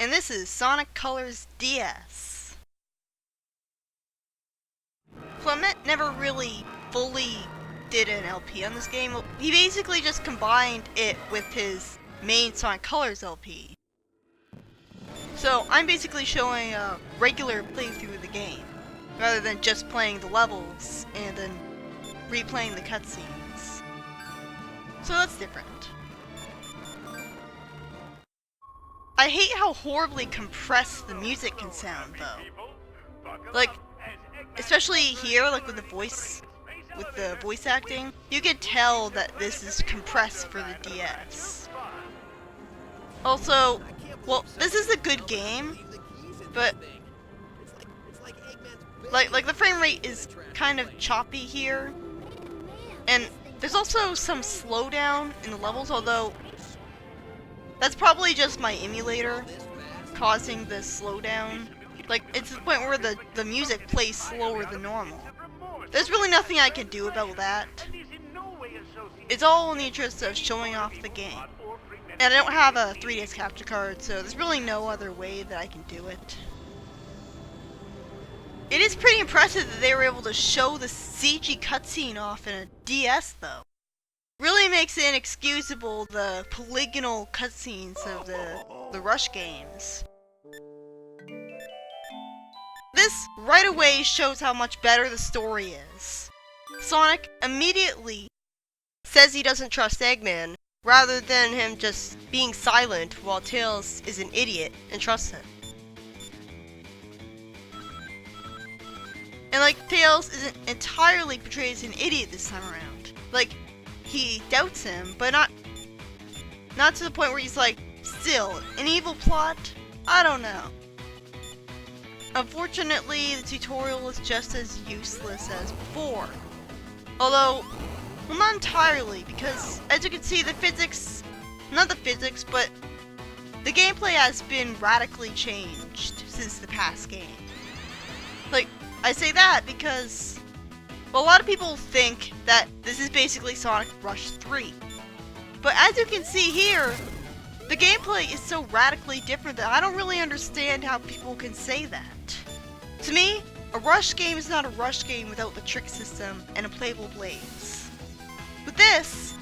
and this is Sonic Colors DS. Clement never really fully did an LP on this game. He basically just combined it with his main Sonic Colors LP. So I'm basically showing a regular playthrough of the game, rather than just playing the levels and then replaying the cutscenes. So that's different. I hate how horribly compressed the music can sound, though. Like, especially here, like with the voice acting, you can tell that this is compressed for the DS. Also, well, this is a good game, but like the frame rate is kind of choppy here, and there's also some slowdown in the levels, although that's probably just my emulator causing this slowdown. Like, it's the point where the music plays slower than normal. There's really nothing I can do about that. It's all in the interest of showing off the game. And I don't have a 3DS capture card, so there's really no other way that I can do it. It is pretty impressive that they were able to show the CG cutscene off in a DS, though. Really makes it inexcusable the polygonal cutscenes of the Rush games. This right away shows how much better the story is. Sonic immediately says he doesn't trust Eggman, rather than him just being silent while Tails is an idiot and trusts him. And like, Tails isn't entirely portrayed as an idiot this time around. Like, he doubts him, but not to the point where he's like, still, an evil plot? I don't know. Unfortunately, the tutorial is just as useless as before. Although, well, not entirely, because as you can see, the gameplay has been radically changed since the past game. Like, I say that because, well, a lot of people think that this is basically Sonic Rush 3. But as you can see here, the gameplay is so radically different that I don't really understand how people can say that. To me, a Rush game is not a Rush game without the trick system and a playable blaze. With this,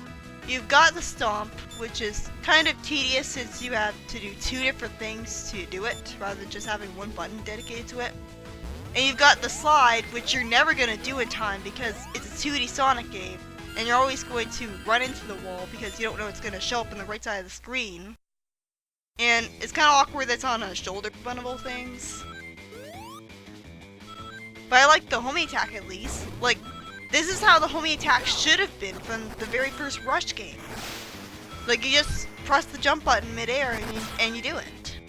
you've got the Stomp, which is kind of tedious since you have to do two different things to do it, rather than just having one button dedicated to it. And you've got the Slide, which you're never going to do in time because it's a 2D Sonic game, and you're always going to run into the wall because you don't know it's going to show up on the right side of the screen. And it's kind of awkward that's on a shoulder button of all things. But I like the homing attack at least. Like, this is how the homing attack should have been from the very first Rush game. Like, you just press the jump button mid-air and you do it.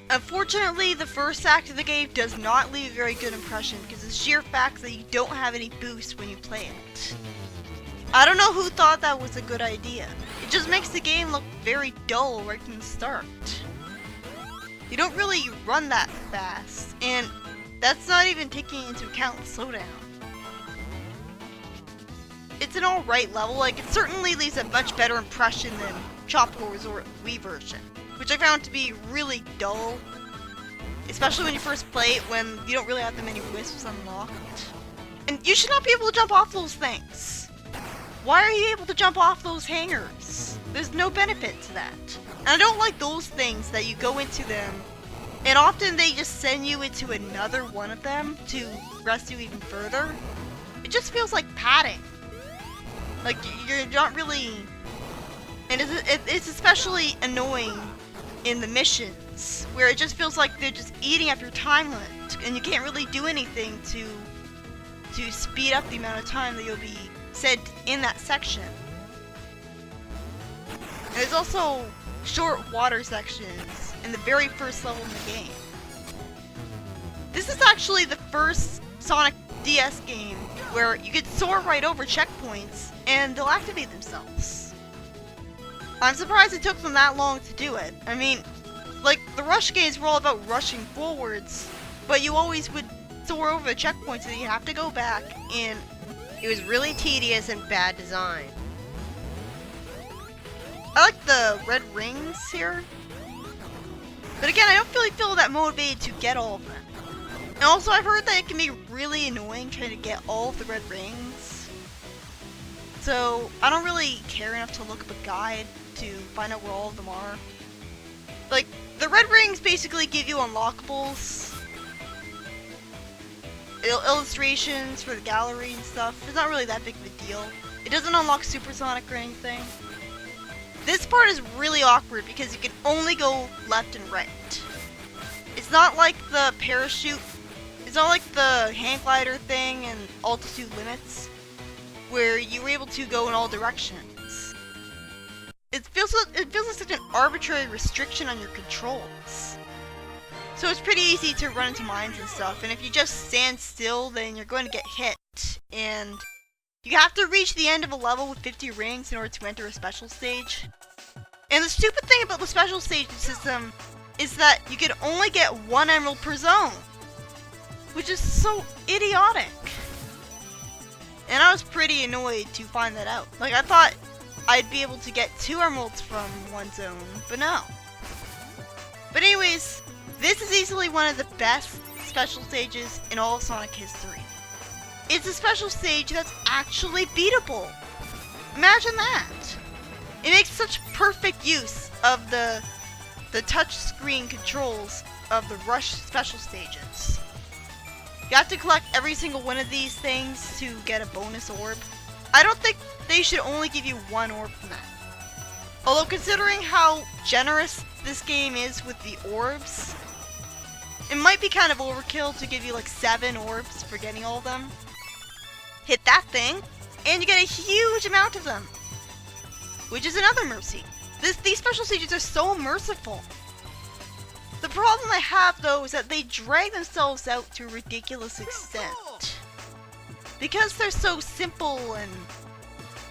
Unfortunately, the first act of the game does not leave a very good impression because of the sheer fact that you don't have any boost when you play it. I don't know who thought that was a good idea. It just makes the game look very dull right from the start. You don't really run that fast, and that's not even taking into account the slowdown. It's an alright level, like it certainly leaves a much better impression than Tropical Resort Wii version, which I found to be really dull, especially when you first play it when you don't really have that many wisps unlocked. And you should not be able to jump off those things. Why are you able to jump off those hangers? There's no benefit to that. And I don't like those things that you go into them, and often they just send you into another one of them to progress you even further. It just feels like padding. Like, you're not really... And it's especially annoying in the missions, where it just feels like they're just eating up your time limit, and you can't really do anything to speed up the amount of time that you'll be said in that section. And there's also short water sections in the very first level in the game. This is actually the first Sonic DS game where you could soar right over checkpoints and they'll activate themselves. I'm surprised it took them that long to do it. I mean, like, the Rush games were all about rushing forwards, but you always would soar over the checkpoints and you have to go back, and it was really tedious and bad design. I like the red rings here. But again, I don't really feel that motivated to get all of them. And also, I've heard that it can be really annoying trying to get all of the red rings. So, I don't really care enough to look up a guide to find out where all of them are. Like, the red rings basically give you unlockables, illustrations for the gallery and stuff. It's not really that big of a deal. It doesn't unlock Supersonic or anything. This part is really awkward because you can only go left and right. It's not like the parachute, it's not like the hang glider thing and altitude limits, where you were able to go in all directions. It feels like such an arbitrary restriction on your controls. So it's pretty easy to run into mines and stuff, and if you just stand still, then you're going to get hit. And you have to reach the end of a level with 50 rings in order to enter a special stage. And the stupid thing about the special stage system is that you can only get 1 emerald per zone, which is so idiotic. And I was pretty annoyed to find that out. Like, I thought I'd be able to get 2 emeralds from 1 zone, but no. But anyways, this is easily one of the best special stages in all of Sonic history. It's a special stage that's actually beatable. Imagine that. It makes such perfect use of the touchscreen controls of the Rush special stages. You have to collect every single one of these things to get a bonus orb. I don't think they should only give you 1 orb from that. Although considering how generous this game is with the orbs, it might be kind of overkill to give you like 7 orbs for getting all of them. Hit that thing, and you get a huge amount of them, which is another mercy. These special stages are so merciful. The problem I have though is that they drag themselves out to a ridiculous extent. Because they're so simple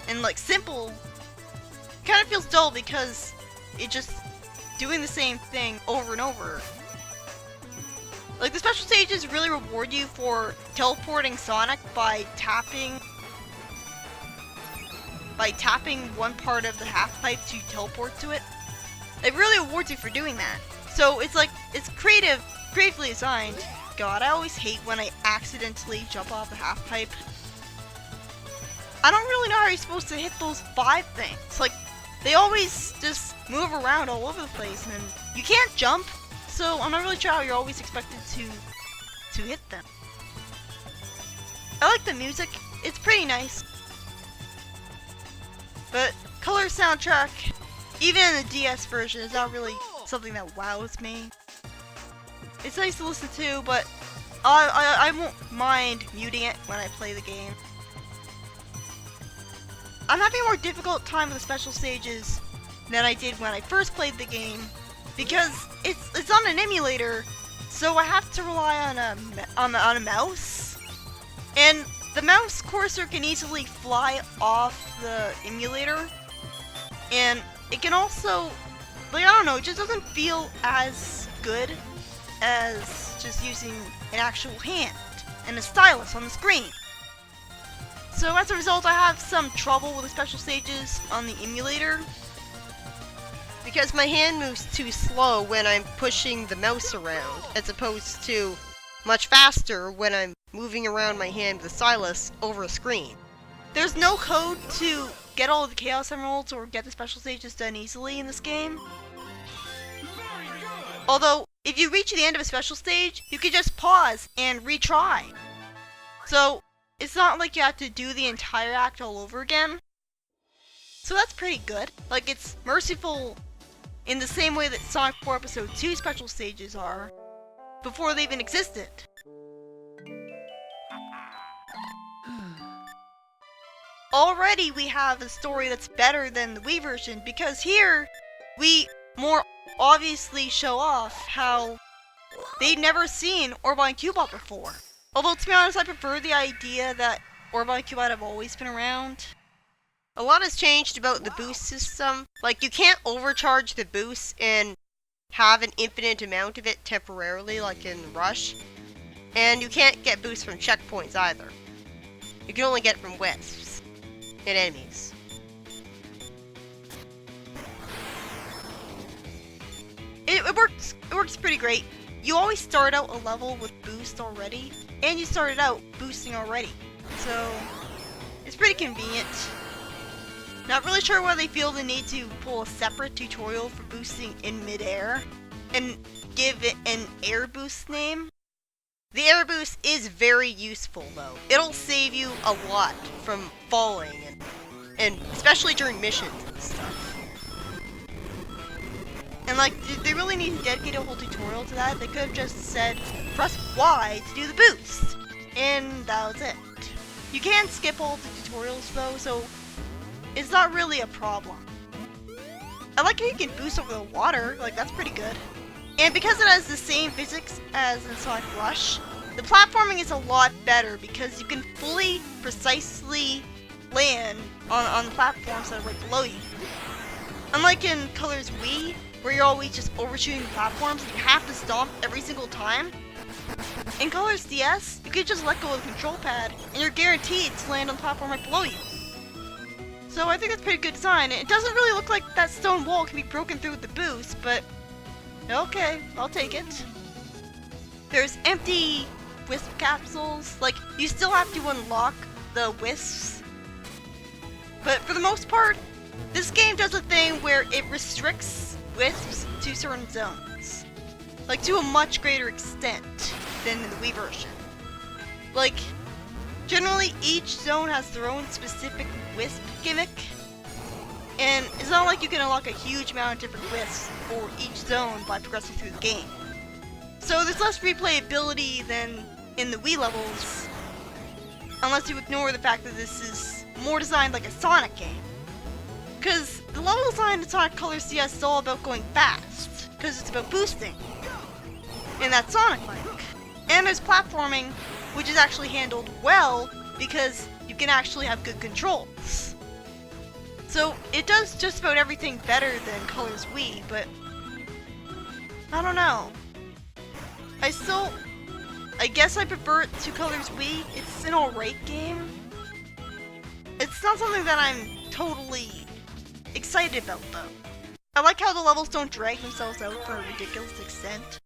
and like simple, it kind of feels dull because it's just doing the same thing over and over. Like, the special stages really reward you for teleporting Sonic by tapping one part of the half pipe to teleport to it. It really rewards you for doing that. So it's like, it's creatively designed. God, I always hate when I accidentally jump off the half pipe. I don't really know how you're supposed to hit those 5 things. Like, they always just move around all over the place and you can't jump. So I'm not really sure how you're always expected to hit them. I like the music, it's pretty nice. But color soundtrack, even in the DS version, is not really something that wows me. It's nice to listen to, but I won't mind muting it when I play the game. I'm having a more difficult time with the special stages than I did when I first played the game, because it's on an emulator, so I have to rely on a mouse, and the mouse cursor can easily fly off the emulator, and it can also, like, I don't know, it just doesn't feel as good as just using an actual hand and a stylus on the screen. So as a result, I have some trouble with the special stages on the emulator, because my hand moves too slow when I'm pushing the mouse around, as opposed to much faster when I'm moving around my hand with the stylus over a screen. There's no code to get all of the Chaos Emeralds or get the special stages done easily in this game. Although, if you reach the end of a special stage, you can just pause and retry. So, it's not like you have to do the entire act all over again. So that's pretty good. Like, it's merciful in the same way that Sonic 4 Episode 2 special stages are, before they even existed. Already we have a story that's better than the Wii version, because here, we more obviously show off how they'd never seen Orbo and Cubot before. Although, to be honest, I prefer the idea that Orbo and Cubot have always been around. A lot has changed about the boost system. Like, you can't overcharge the boost and have an infinite amount of it temporarily, like in Rush. And you can't get boosts from checkpoints either. You can only get it from wisps and enemies. It it works pretty great. You always start out a level with boost already, and you started out boosting already. So, it's pretty convenient. Not really sure why they feel the need to pull a separate tutorial for boosting in midair and give it an air boost name. The air boost is very useful though. It'll save you a lot from falling and especially during missions and stuff. And like, did they really need to dedicate a whole tutorial to that? They could have just said, press Y to do the boost. And that was it. You can skip all the tutorials though, so it's not really a problem. I like how you can boost over the water, like that's pretty good. And because it has the same physics as in Sonic Rush, the platforming is a lot better because you can fully, precisely land on the platforms that are right below you. Unlike in Colors Wii, where you're always just overshooting the platforms and you have to stomp every single time. In Colors DS, you can just let go of the control pad and you're guaranteed to land on the platform right below you. So I think that's pretty good design. It doesn't really look like that stone wall can be broken through with the boost, but okay, I'll take it. There's empty wisp capsules. Like, you still have to unlock the wisps. But for the most part, this game does a thing where it restricts wisps to certain zones. Like, to a much greater extent than in the Wii version. Like, generally each zone has their own specific wisp gimmick. And it's not like you can unlock a huge amount of different wisps for each zone by progressing through the game. So there's less replayability than in the Wii levels, unless you ignore the fact that this is more designed like a Sonic game. Because the level design in Sonic Colors DS is all about going fast, because it's about boosting. And that's Sonic-like. And there's platforming, which is actually handled well, because you can actually have good controls. So it does just about everything better than Colors Wii, but I don't know. I guess I prefer it to Colors Wii. It's an alright game. It's not something that I'm totally excited about though. I like how the levels don't drag themselves out for a ridiculous extent.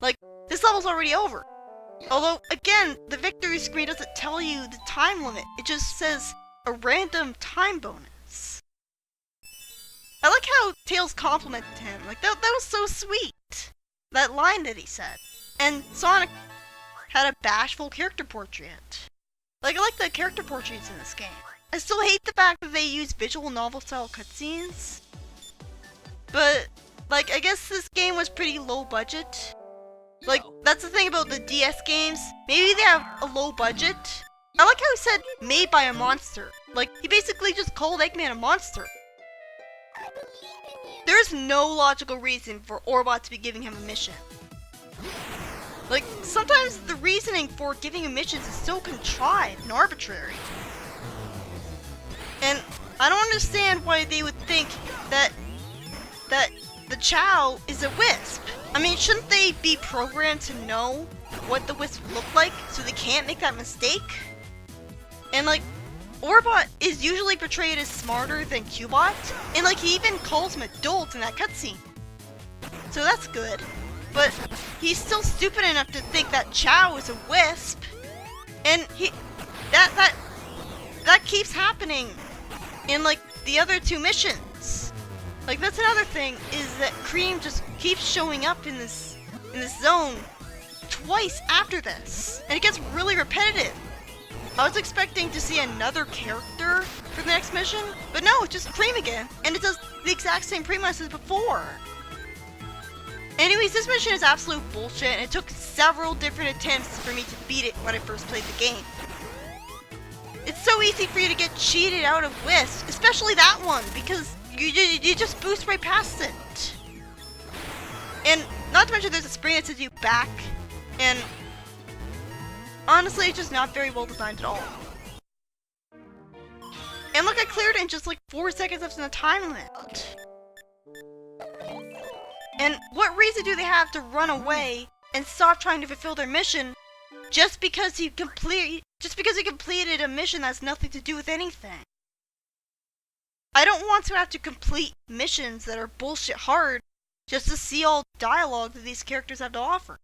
Like, this level's already over. Although, again, the victory screen doesn't tell you the time limit. It just says a random time bonus. I like how Tails complimented him. Like, that was so sweet. That line that he said. And Sonic had a bashful character portrait. Like, I like the character portraits in this game. I still hate the fact that they use visual novel style cutscenes. But, like, I guess this game was pretty low budget. Like, that's the thing about the DS games. Maybe they have a low budget. I like how he said, made by a monster. Like, he basically just called Eggman a monster. There's no logical reason for Orbot to be giving him a mission. Like, sometimes the reasoning for giving him missions is so contrived and arbitrary. And I don't understand why they would think that the Chao is a wisp. I mean, shouldn't they be programmed to know what the wisp look like so they can't make that mistake? And like, Orbot is usually portrayed as smarter than Cubot, and like he even calls him adult in that cutscene. So that's good. But he's still stupid enough to think that Chao is a wisp, and that keeps happening in like the other two missions. Like, that's another thing, is that Cream just keeps showing up in this zone twice after this, and it gets really repetitive. I was expecting to see another character for the next mission, but no, it's just Cream again, and it does the exact same premise as before. Anyways, this mission is absolute bullshit, and it took several different attempts for me to beat it when I first played the game. It's so easy for you to get cheated out of Wisp, especially that one, because you just boost right past it. And not to mention there's a spring that sends you back, and honestly, it's just not very well designed at all. And look, I cleared it in just like 4 seconds after the time limit. And what reason do they have to run away and stop trying to fulfill their mission just because you completed a mission that has nothing to do with anything? I don't want to have to complete missions that are bullshit hard just to see all the dialogue that these characters have to offer.